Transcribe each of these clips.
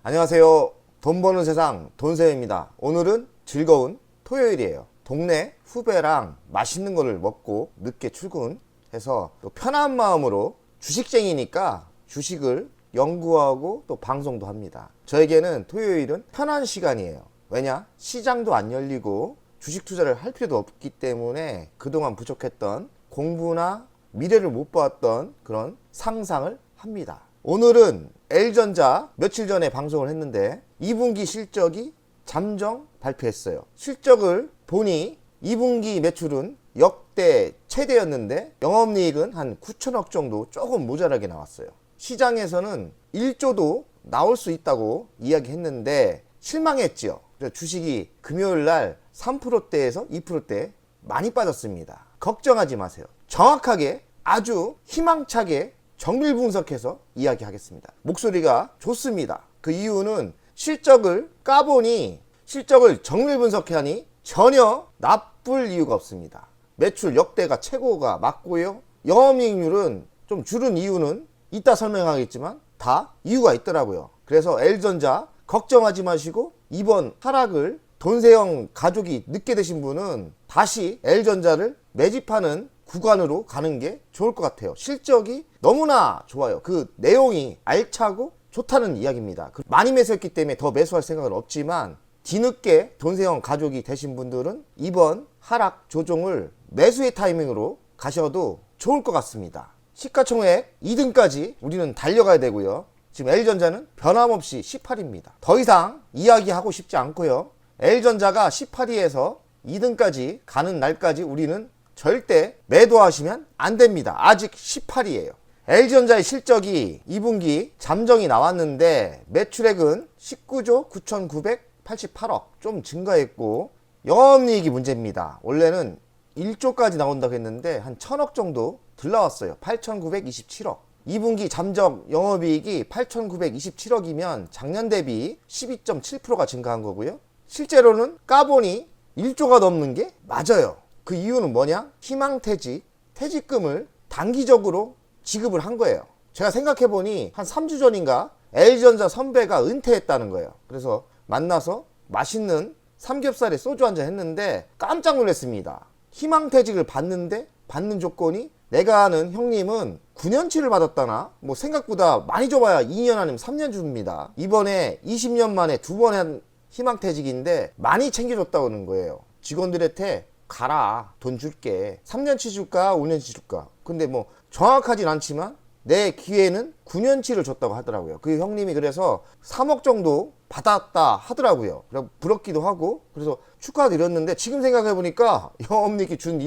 안녕하세요. 돈 버는 세상 돈쌤입니다. 오늘은 즐거운 토요일이에요. 동네 후배랑 맛있는 거를 먹고 늦게 출근해서 또 편한 마음으로 주식쟁이니까 주식을 연구하고 또 방송도 합니다. 저에게는 토요일은 편한 시간이에요. 왜냐? 시장도 안 열리고 주식 투자를 할 필요도 없기 때문에 그동안 부족했던 공부나 미래를 못 봤던 그런 상상을 합니다. 오늘은 L전자 며칠 전에 방송을 했는데 2분기 실적이 잠정 발표했어요. 실적을 보니 2분기 매출은 역대 최대였는데 영업이익은 한 9천억 정도 조금 모자라게 나왔어요. 시장에서는 1조도 나올 수 있다고 이야기했는데 실망했지요. 주식이 금요일날 3%대에서 2%대 많이 빠졌습니다. 걱정하지 마세요. 정확하게 아주 희망차게 정밀 분석해서 이야기하겠습니다. 목소리가 좋습니다. 그 이유는 실적을 까보니 실적을 정밀 분석하니 전혀 나쁠 이유가 없습니다. 매출 역대가 최고가 맞고요. 영업이익률은 좀 줄은 이유는 이따 설명하겠지만 다 이유가 있더라고요. 그래서 L전자 걱정하지 마시고 이번 하락을 돈세형 가족이 늦게 되신 분은 다시 L전자를 매집하는 구간으로 가는 게 좋을 것 같아요. 실적이 너무나 좋아요. 그 내용이 알차고 좋다는 이야기입니다. 많이 매수했기 때문에 더 매수할 생각은 없지만 뒤늦게 돈세형 가족이 되신 분들은 이번 하락 조정을 매수의 타이밍으로 가셔도 좋을 것 같습니다. 시가총액 2등까지 우리는 달려가야 되고요. 지금 L전자는 변함없이 18입니다. 더 이상 이야기하고 싶지 않고요. L전자가 18위에서 2등까지 가는 날까지 우리는 절대 매도하시면 안 됩니다. 아직 18위에요. L전자의 실적이 2분기 잠정이 나왔는데 매출액은 19조 9,988억 좀 증가했고 영업이익이 문제입니다. 원래는 1조까지 나온다고 했는데 한 1,000억 정도 들러왔어요. 8,927억. 2분기 잠정 영업이익이 8,927억이면 작년 대비 12.7%가 증가한 거고요. 실제로는 까보니 1조가 넘는 게 맞아요. 그 이유는 뭐냐? 희망퇴직, 퇴직금을 단기적으로 지급을 한 거예요. 제가 생각해보니 한 3주 전인가 L전자 선배가 은퇴했다는 거예요. 그래서 만나서 맛있는 삼겹살에 소주 한잔 했는데 깜짝 놀랐습니다. 희망퇴직을 받는데 받는 조건이 내가 아는 형님은 9년치를 받았다나 뭐 생각보다 많이 줘봐야 2년 아니면 3년 줍니다. 이번에 20년 만에 두 번 한 희망퇴직인데 많이 챙겨줬다고 하는 거예요. 직원들한테 가라, 돈 줄게. 3년치 줄까 5년치 줄까. 근데 뭐 정확하진 않지만 내 기회는 9년치를 줬다고 하더라고요. 그 형님이 그래서 3억 정도 받았다 하더라고요. 그래서 부럽기도 하고 그래서 축하드렸는데 지금 생각해보니까 영업이익이 준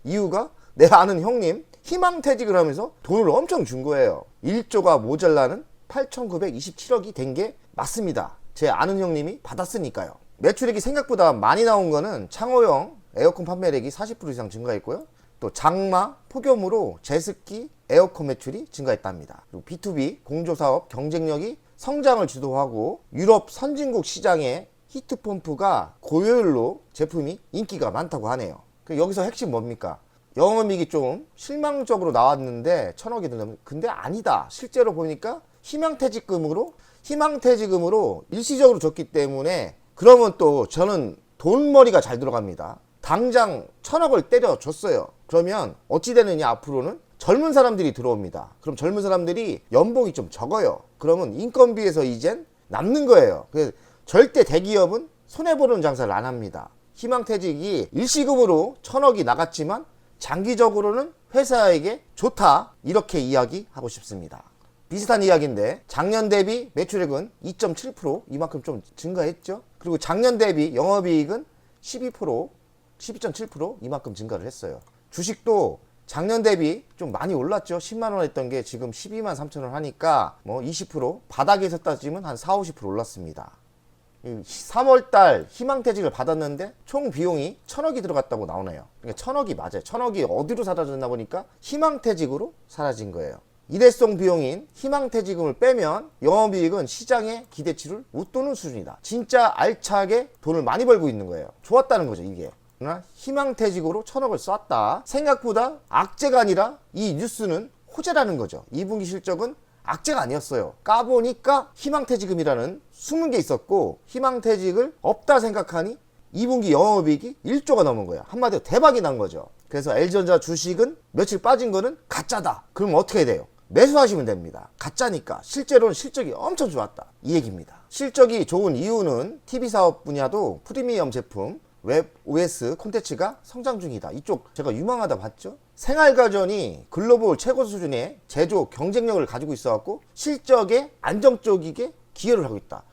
이유가 내 아는 형님 희망퇴직을 하면서 돈을 엄청 준 거예요. 1조가 모자라는 8,927억이 된 게 맞습니다. 제 아는 형님이 받았으니까요. 매출액이 생각보다 많이 나온 거는 창호형 에어컨 판매액이 40% 이상 증가했고요. 또 장마, 폭염으로 제습기, 에어컨 매출이 증가했답니다. 그리고 B2B 공조사업 경쟁력이 성장을 주도하고 유럽 선진국 시장의 히트펌프가 고효율로 제품이 인기가 많다고 하네요. 여기서 핵심 뭡니까? 영업이익이 좀 실망적으로 나왔는데 1,000억이 들면 근데 아니다. 실제로 보니까 희망퇴직금으로 일시적으로 줬기 때문에 그러면 또 저는 돈머리가 잘 들어갑니다. 당장 1,000억을 때려줬어요. 그러면 어찌 되느냐 앞으로는 젊은 사람들이 들어옵니다. 그럼 젊은 사람들이 연봉이 좀 적어요. 그러면 인건비에서 이젠 남는 거예요. 그래서 절대 대기업은 손해보는 장사를 안 합니다. 희망퇴직이 일시금으로 1,000억이 나갔지만 장기적으로는 회사에게 좋다 이렇게 이야기하고 싶습니다. 비슷한 이야기인데 작년 대비 매출액은 2.7% 이만큼 좀 증가했죠. 그리고 작년 대비 영업이익은 12.7% 이만큼 증가를 했어요. 주식도 작년 대비 좀 많이 올랐죠. 10만원 했던 게 지금 12만 3천원 하니까 뭐 20% 바닥에서 따지면 한 4-50% 올랐습니다. 3월달 희망퇴직을 받았는데 총 비용이 1,000억이 들어갔다고 나오네요. 그러니까 1,000억이 맞아요. 1,000억이 어디로 사라졌나 보니까 희망퇴직으로 사라진 거예요. 일회성 비용인 희망퇴직금을 빼면 영업이익은 시장의 기대치를 웃도는 수준이다. 진짜 알차게 돈을 많이 벌고 있는 거예요. 좋았다는 거죠 이게. 그러나 희망퇴직으로 1,000억을 쐈다. 생각보다 악재가 아니라 이 뉴스는 호재라는 거죠. 2분기 실적은 악재가 아니었어요. 까보니까 희망퇴직금이라는 숨은 게 있었고, 희망퇴직을 없다 생각하니 2분기 영업이익이 1조가 넘은 거야. 한마디로 대박이 난 거죠. 그래서 LG전자 주식은 며칠 빠진 거는 가짜다. 그럼 어떻게 해야 돼요? 매수하시면 됩니다. 가짜니까. 실제로는 실적이 엄청 좋았다, 이 얘기입니다. 실적이 좋은 이유는 TV 사업 분야도 프리미엄 제품, 웹 OS 콘텐츠가 성장 중이다. 이쪽 제가 유망하다 봤죠. 생활가전이 글로벌 최고 수준의 제조 경쟁력을 가지고 있어갖고 실적에 안정적이게 기여를 하고 있다.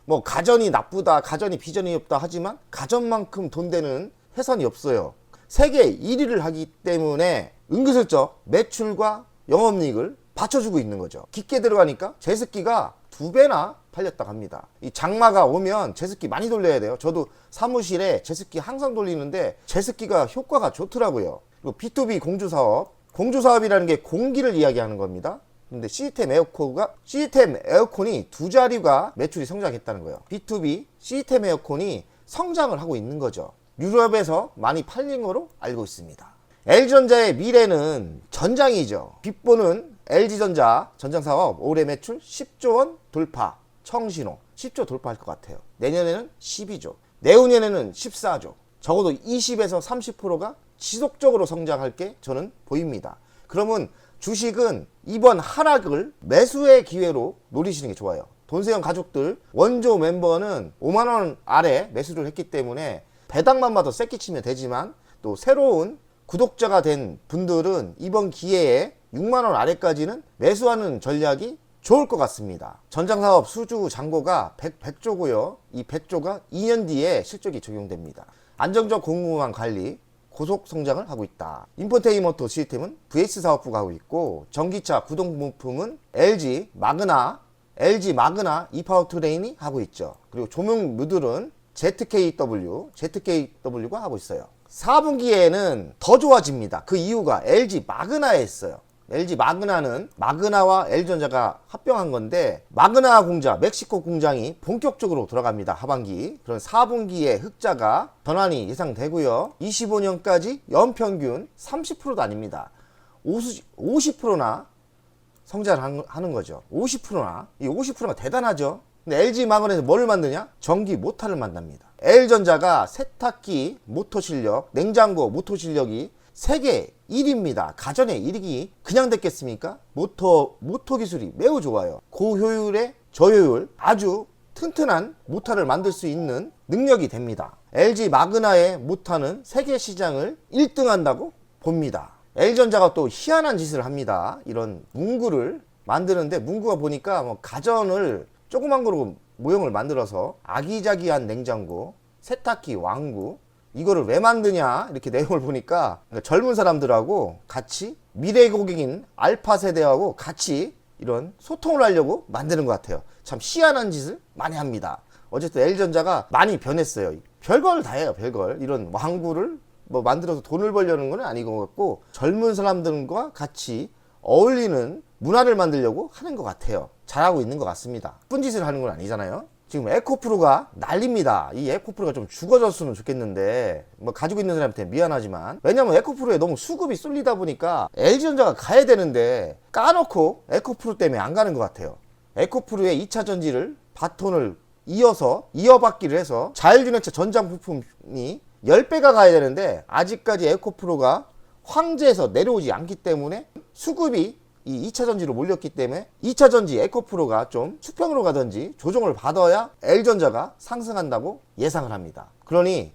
뭐 가전이 나쁘다, 가전이 비전이 없다 하지만 가전만큼 돈 되는 회사는 없어요. 세계 1위를 하기 때문에 은근슬쩍 매출과 영업이익을 받쳐주고 있는 거죠. 깊게 들어가니까 제습기가 2배나 팔렸다고 합니다. 이 장마가 오면 제습기 많이 돌려야 돼요. 저도 사무실에 제습기 항상 돌리는데 제습기가 효과가 좋더라고요. 그리고 B2B 공주사업, 공주사업이라는 게 공기를 이야기하는 겁니다. 근데 시스템 에어컨이 2자리가 매출이 성장했다는 거예요. B2B 시스템 에어컨이 성장을 하고 있는 거죠. 유럽에서 많이 팔린 거로 알고 있습니다. LG전자의 미래는 전장이죠. 빗보는 LG전자 전장사업 올해 매출 10조 원 돌파, 청신호 10조 돌파할 것 같아요. 내년에는 12조, 내후년에는 14조, 적어도 20에서 30%가 지속적으로 성장할 게 저는 보입니다. 그러면 주식은 이번 하락을 매수의 기회로 노리시는 게 좋아요. 돈세형 가족들 원조 멤버는 5만원 아래 매수를 했기 때문에 배당만 봐도 쎄끼 치면 되지만, 또 새로운 구독자가 된 분들은 이번 기회에 6만원 아래까지는 매수하는 전략이 좋을 것 같습니다. 전장사업 수주 잔고가 100조고요. 이 100조가 2년 뒤에 실적이 적용됩니다. 안정적 공무원 관리, 고속 성장을 하고 있다. 인포테인먼트 시스템은 VS 사업부가 하고 있고, 전기차 구동부품은 LG 마그나 이파워트레인이 하고 있죠. 그리고 조명무들은 ZKW가 하고 있어요. 4분기에는 더 좋아집니다. 그 이유가 LG 마그나에 있어요. LG 마그나는 마그나와 LG전자가 합병한 건데, 마그나 공장, 멕시코 공장이 본격적으로 들어갑니다. 하반기. 그런 4분기에 흑자가 전환이 예상되고요. 25년까지 연평균 30%도 아닙니다. 50%나 성장을 하는 거죠. 50%나. 이 50%가 대단하죠. 근데 LG 마그나에서 뭐를 만드냐? 전기 모터를 만듭니다. L전자가 세탁기 모터 실력, 냉장고 모터 실력이 세계 1위입니다. 가전의 1위기 그냥 됐겠습니까? 모터 기술이 매우 좋아요. 고효율의 저효율, 아주 튼튼한 모터를 만들 수 있는 능력이 됩니다. LG 마그나의 모터는 세계 시장을 1등한다고 봅니다. L전자가 또 희한한 짓을 합니다. 이런 문구를 만드는데, 문구가 보니까 뭐 가전을 조그만 거로 모형을 만들어서 아기자기한 냉장고, 세탁기, 왕구, 이거를 왜 만드냐 이렇게 내용을 보니까 젊은 사람들하고 같이, 미래 고객인 알파 세대하고 같이 이런 소통을 하려고 만드는 것 같아요. 참 희한한 짓을 많이 합니다. 어쨌든 L전자가 많이 변했어요. 별걸 다 해요. 별걸. 이런 왕구를 뭐 만들어서 돈을 벌려는 건 아닌 것 같고, 젊은 사람들과 같이 어울리는 문화를 만들려고 하는 것 같아요. 잘하고 있는 것 같습니다. 나쁜 짓을 하는 건 아니잖아요. 지금 에코프로가 난립니다. 이 에코프로가 좀 죽어졌으면 좋겠는데, 뭐 가지고 있는 사람한테 미안하지만, 왜냐면 에코프로에 너무 수급이 쏠리다 보니까 LG전자가 가야 되는데 까놓고 에코프로 때문에 안 가는 것 같아요. 에코프로의 2차 전지를 바톤을 이어받기를 해서 자율주행차 전장 부품이 10배가 가야 되는데, 아직까지 에코프로가 황제에서 내려오지 않기 때문에 수급이 이 2차 전지로 몰렸기 때문에 2차 전지 에코프로가 좀 수평으로 가든지 조정을 받아야 L전자가 상승한다고 예상을 합니다. 그러니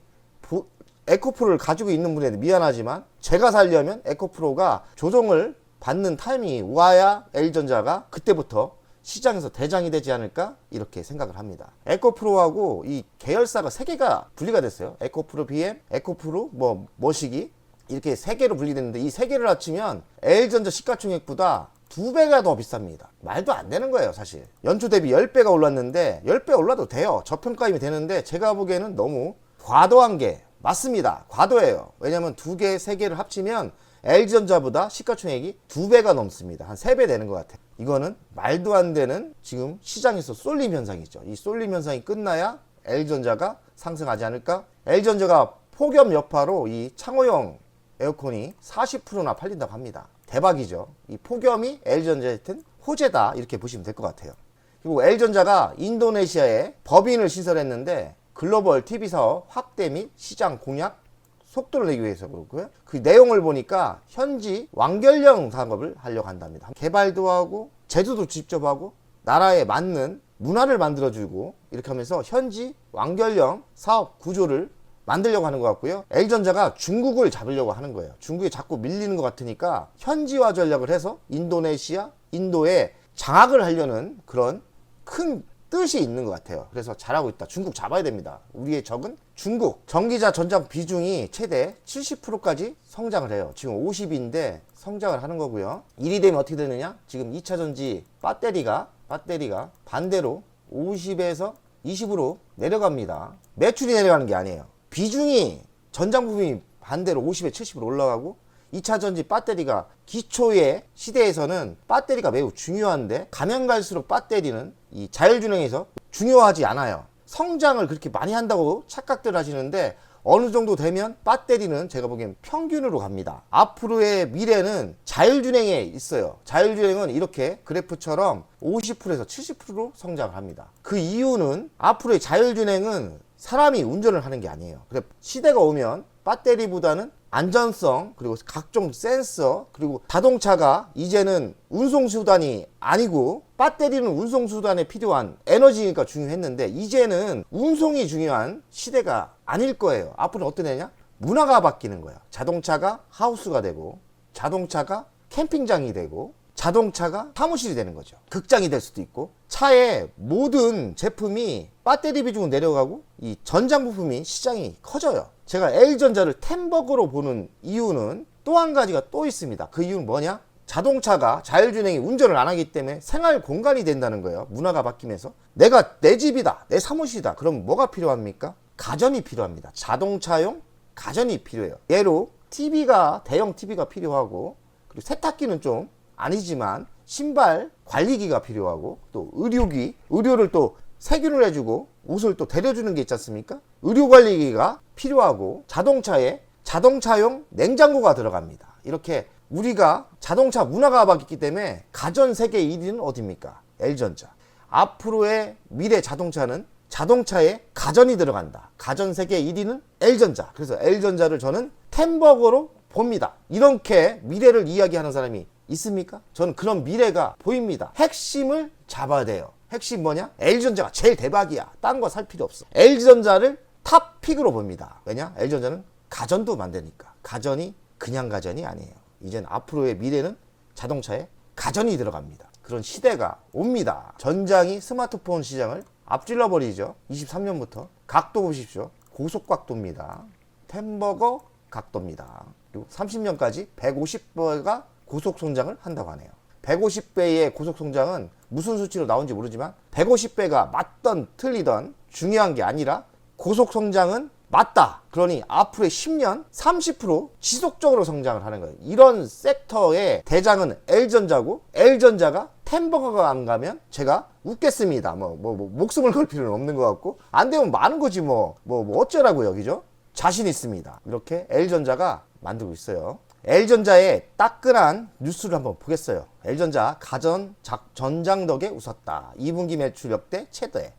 에코프로를 가지고 있는 분에게 미안하지만, 제가 살려면 에코프로가 조정을 받는 타이밍이 와야 L전자가 그때부터 시장에서 대장이 되지 않을까, 이렇게 생각을 합니다. 에코프로하고 이 계열사가 3개가 분리가 됐어요. 에코프로 BM, 에코프로 머시기, 이렇게 3개로 분리됐는데, 이 3개를 합치면 L전자 시가총액보다 2배가 더 비쌉니다. 말도 안 되는 거예요. 사실 연초 대비 10배가 올랐는데, 10배 올라도 돼요. 저평가임이 되는데, 제가 보기에는 너무 과도한 게 맞습니다. 과도해요. 왜냐면 2개, 3개를 합치면 L전자보다 시가총액이 2배가 넘습니다. 한 3배 되는 것 같아요. 이거는 말도 안 되는, 지금 시장에서 쏠림 현상이죠. 이 쏠림 현상이 끝나야 L전자가 상승하지 않을까? L전자가 폭염 여파로 이 창호형 에어컨이 40%나 팔린다고 합니다. 대박이죠. 이 폭염이 LG전자에 든 호재다 이렇게 보시면 될 것 같아요. 그리고 LG전자가 인도네시아에 법인을 신설했는데 글로벌 TV 사업 확대 및 시장 공략 속도를 내기 위해서 그렇고요. 그 내용을 보니까 현지 완결형 작업을 하려고 한답니다. 개발도 하고 제조도 직접 하고 나라에 맞는 문화를 만들어주고 이렇게 하면서 현지 완결형 사업 구조를 만들려고 하는 것 같고요. LG전자가 중국을 잡으려고 하는 거예요. 중국에 자꾸 밀리는 것 같으니까 현지화 전략을 해서 인도네시아, 인도에 장악을 하려는 그런 큰 뜻이 있는 것 같아요. 그래서 잘하고 있다. 중국 잡아야 됩니다. 우리의 적은 중국. 전기자 전장 비중이 최대 70%까지 성장을 해요. 지금 50인데 성장을 하는 거고요. 일이 되면 어떻게 되느냐? 지금 2차 전지 배터리가 반대로 50에서 20으로 내려갑니다. 매출이 내려가는 게 아니에요. 비중이 전장 부분이 반대로 50에 70으로 올라가고 2차 전지 배터리가 기초의 시대에서는 배터리가 매우 중요한데 가면 갈수록 배터리는 이 자율주행에서 중요하지 않아요. 성장을 그렇게 많이 한다고 착각들 하시는데 어느 정도 되면 배터리는 제가 보기엔 평균으로 갑니다. 앞으로의 미래는 자율주행에 있어요. 자율주행은 이렇게 그래프처럼 50%에서 70%로 성장을 합니다. 그 이유는 앞으로의 자율주행은 사람이 운전을 하는 게 아니에요. 시대가 오면 배터리보다는 안전성 그리고 각종 센서 그리고 자동차가 이제는 운송수단이 아니고 배터리는 운송수단에 필요한 에너지니까 중요했는데 이제는 운송이 중요한 시대가 아닐 거예요. 앞으로는 어떤 애냐? 문화가 바뀌는 거예요. 자동차가 하우스가 되고 자동차가 캠핑장이 되고 자동차가 사무실이 되는 거죠. 극장이 될 수도 있고 차의 모든 제품이 배터리 비중은 내려가고 이 전장 부품이 시장이 커져요. 제가 LG전자를 템버거로 보는 이유는 또 한 가지가 또 있습니다. 그 이유는 뭐냐? 자동차가 자율주행이 운전을 안 하기 때문에 생활 공간이 된다는 거예요. 문화가 바뀌면서 내가 내 집이다 내 사무실이다 그럼 뭐가 필요합니까? 가전이 필요합니다. 자동차용 가전이 필요해요. 예로 TV가 대형 TV가 필요하고 그리고 세탁기는 좀 아니지만 신발 관리기가 필요하고 또 의료를 또 세균을 해주고 옷을 또 데려주는 게 있지 않습니까? 의료 관리기가 필요하고 자동차에 자동차용 냉장고가 들어갑니다. 이렇게 우리가 자동차 문화가 바뀌기 때문에 가전 세계 1위는 어디입니까? LG전자. 앞으로의 미래 자동차는 자동차에 가전이 들어간다. 가전 세계 1위는 LG전자. 그래서 LG전자를 저는 템버거로 봅니다. 이렇게 미래를 이야기하는 사람이 있습니까? 저는 그런 미래가 보입니다. 핵심을 잡아야 돼요. 핵심 뭐냐? LG전자가 제일 대박이야. 딴 거 살 필요 없어. LG전자를 탑픽으로 봅니다. 왜냐? LG전자는 가전도 만드니까. 가전이 그냥 가전이 아니에요. 이젠 앞으로의 미래는 자동차에 가전이 들어갑니다. 그런 시대가 옵니다. 전장이 스마트폰 시장을 앞질러 버리죠. 23년부터 각도 보십시오. 고속각도입니다. 템버거 각도입니다. 그리고 30년까지 150배가 고속 성장을 한다고 하네요. 150배의 고속 성장은 무슨 수치로 나온지 모르지만 150배가 맞던 틀리던 중요한 게 아니라 고속 성장은 맞다. 그러니 앞으로의 10년 30% 지속적으로 성장을 하는 거예요. 이런 섹터의 대장은 LG전자고 LG전자가 템버거가 안 가면 제가 웃겠습니다. 목숨을 걸 필요는 없는 것 같고 안 되면 많은 거지 뭐 어쩌라고요, 그죠? 자신 있습니다. 이렇게 LG전자가 만들고 있어요. LG전자의 따끈한 뉴스를 한번 보겠어요. LG전자 가전 전장 덕에 웃었다. 2분기 매출 역대 최대.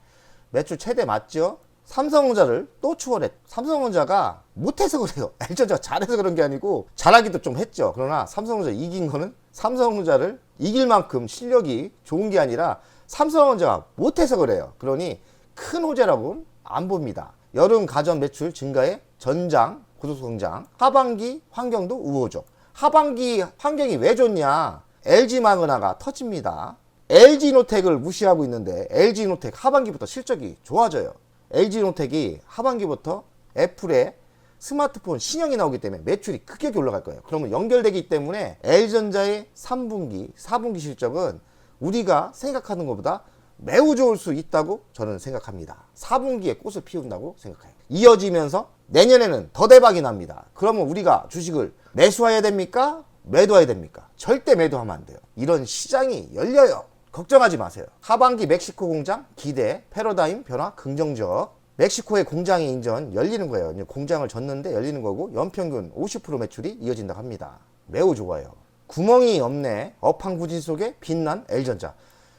매출 최대 맞죠? 삼성전자를 또 추월했. 삼성전자가 못해서 그래요. LG전자가 잘해서 그런 게 아니고 잘하기도 좀 했죠. 그러나 삼성전자 이긴 거는 삼성전자를 이길 만큼 실력이 좋은 게 아니라 삼성전자가 못해서 그래요. 그러니 큰 호재라고는 안 봅니다. 여름 가전 매출 증가에 전장 고속성장. 하반기 환경도 우호적. 하반기 환경이 왜 좋냐? LG 마그나가 터집니다. LG노텍을 무시하고 있는데 LG노텍 하반기부터 실적이 좋아져요. LG노텍이 하반기부터 애플의 스마트폰 신형이 나오기 때문에 매출이 급격히 올라갈 거예요. 그러면 연결되기 때문에 LG전자의 3분기, 4분기 실적은 우리가 생각하는 것보다 매우 좋을 수 있다고 저는 생각합니다. 4분기에 꽃을 피운다고 생각해요. 이어지면서 내년에는 더 대박이 납니다. 그러면 우리가 주식을 매수해야 됩니까? 매도해야 됩니까? 절대 매도하면 안 돼요. 이런 시장이 열려요. 걱정하지 마세요. 하반기 멕시코 공장 기대, 패러다임 변화 긍정적. 멕시코의 공장이 인전 열리는 거예요. 공장을 졌는데 열리는 거고 연평균 50% 매출이 이어진다고 합니다. 매우 좋아요. 구멍이 없네. 업황부진 속에 빛난 L전자.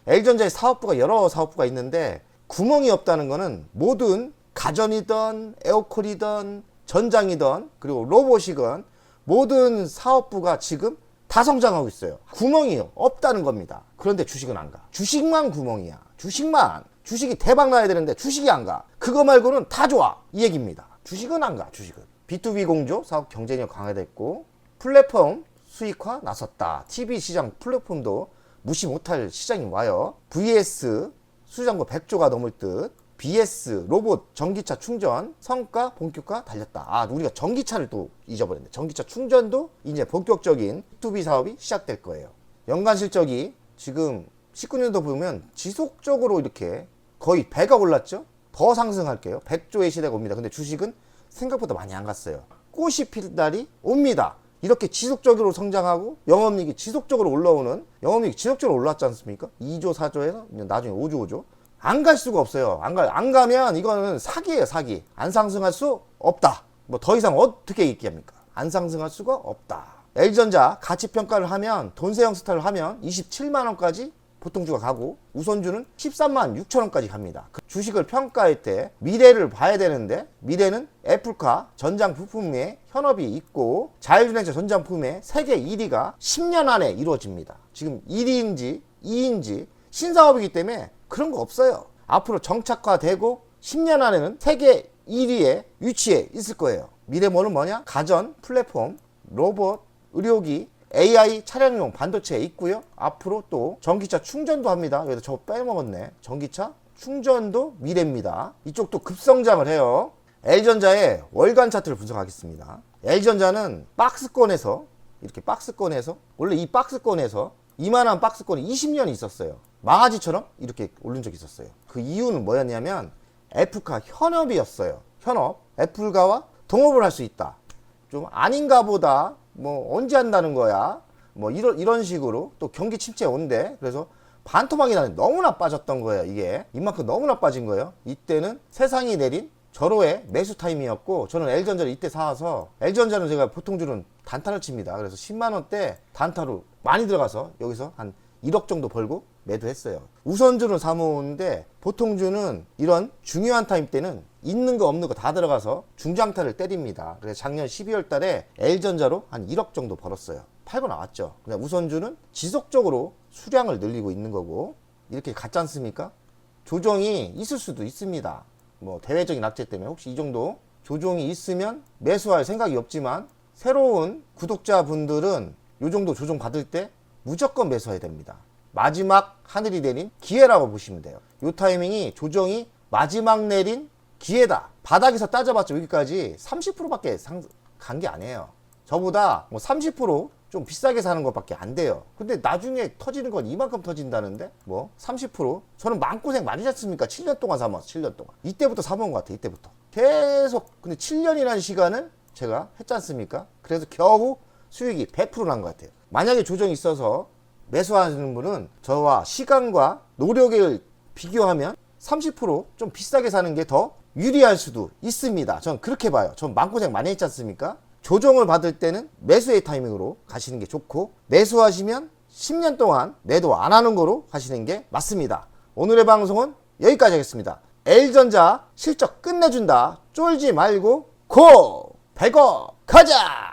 L전자의 사업부가 여러 사업부가 있는데 구멍이 없다는 거는 모든 가전이든 에어컨이든 전장이든 그리고 로봇이든 모든 사업부가 지금 다 성장하고 있어요. 구멍이 없다는 겁니다. 그런데 주식은 안 가. 주식만 구멍이야. 주식만. 주식이 대박 나야 되는데 주식이 안 가. 그거 말고는 다 좋아. 이 얘기입니다. 주식은 안 가. 주식은. B2B 공조 사업 경쟁력 강화됐고 플랫폼 수익화 나섰다. TV 시장 플랫폼도 무시 못할 시장이 와요. VS 수장고 100조가 넘을 듯. BS 로봇 전기차 충전 성과 본격화 달렸다. 아, 우리가 전기차를 또 잊어버렸네. 전기차 충전도 이제 본격적인 B2B 사업이 시작될 거예요. 연간 실적이 지금 19년도 보면 지속적으로 이렇게 거의 배가 올랐죠. 더 상승할게요. 100조의 시대가 옵니다. 근데 주식은 생각보다 많이 안 갔어요. 꽃이 필 날이 옵니다. 이렇게 지속적으로 성장하고 영업이익이 지속적으로 올라오는, 영업이익이 지속적으로 올랐지 않습니까? 2조 4조에서 나중에 5조 5조 안 갈 수가 없어요. 안 가면 이거는 사기예요. 사기. 안 상승할 수 없다. 뭐 더 이상 어떻게 얘기합니까? 안 상승할 수가 없다. L전자 가치평가를 하면 돈세형 스타일을 하면 27만원까지 보통주가 가고 우선주는 13만 6천원까지 갑니다. 그 주식을 평가할 때 미래를 봐야 되는데 미래는 애플카 전장 부품에 현업이 있고 자율주행차 전장 부품의 세계 1위가 10년 안에 이루어집니다. 지금 1위인지 2위인지 신사업이기 때문에 그런 거 없어요. 앞으로 정착화되고 10년 안에는 세계 1위에 위치해 있을 거예요. 미래모는 뭐냐? 가전, 플랫폼, 로봇, 의료기, AI 차량용 반도체에 있고요. 앞으로 또 전기차 충전도 합니다. 여기다 저거 빼먹었네. 전기차 충전도 미래입니다. 이쪽도 급성장을 해요. L전자의 월간 차트를 분석하겠습니다. L전자는 박스권에서 이렇게 박스권에서 원래 이 박스권에서 이만한 박스권이 20년이 있었어요. 망아지처럼 이렇게 오른 적이 있었어요. 그 이유는 뭐였냐면 애플카 현업이었어요. 현업. 애플가와 동업을 할 수 있다. 좀 아닌가 보다. 뭐 언제 한다는 거야. 뭐 이런 식으로 또 경기 침체 온대. 그래서 반토막이 나는 너무나 빠졌던 거예요. 이게 이만큼 너무나 빠진 거예요. 이때는 세상이 내린 절호의 매수 타임이었고 저는 L전자를 이때 사와서 L전자는 제가 보통주는 단타를 칩니다. 그래서 10만원대 단타로 많이 들어가서 여기서 한 1억 정도 벌고 매도했어요. 우선주는 사모으는데 보통주는 이런 중요한 타임 때는 있는 거 없는 거 다 들어가서 중장타를 때립니다. 그래서 작년 12월 달에 L전자로 한 1억 정도 벌었어요. 팔고 나왔죠. 그냥 우선주는 지속적으로 수량을 늘리고 있는 거고 이렇게 갔지 않습니까? 조정이 있을 수도 있습니다. 뭐 대외적인 악재 때문에 혹시 이 정도 조정이 있으면 매수할 생각이 없지만 새로운 구독자분들은 이 정도 조정 받을 때 무조건 매수해야 됩니다. 마지막 하늘이 내린 기회라고 보시면 돼요. 이 타이밍이 조정이 마지막 내린 기회다. 바닥에서 따져봤자 여기까지 30%밖에 간 게 아니에요. 저보다 뭐 30% 비싸게 사는 것밖에 안 돼요. 근데 나중에 터지는 건 이만큼 터진다는데 뭐 30% 저는 마음고생 많이 했습니까? 7년 동안 사모았어. 7년 동안 이때부터 사모은 것 같아. 이때부터 계속. 근데 7년이라는 시간을 제가 했지 않습니까? 그래서 겨우 수익이 100% 난 것 같아요. 만약에 조정이 있어서 매수하시는 분은 저와 시간과 노력을 비교하면 30% 비싸게 사는 게 더 유리할 수도 있습니다. 전 그렇게 봐요. 전 마음고생 많이 했지 않습니까? 조정을 받을 때는 매수의 타이밍으로 가시는 게 좋고 매수하시면 10년 동안 매도 안 하는 거로 하시는 게 맞습니다. 오늘의 방송은 여기까지 하겠습니다. L전자 실적 끝내준다. 쫄지 말고 고! 100억 가자!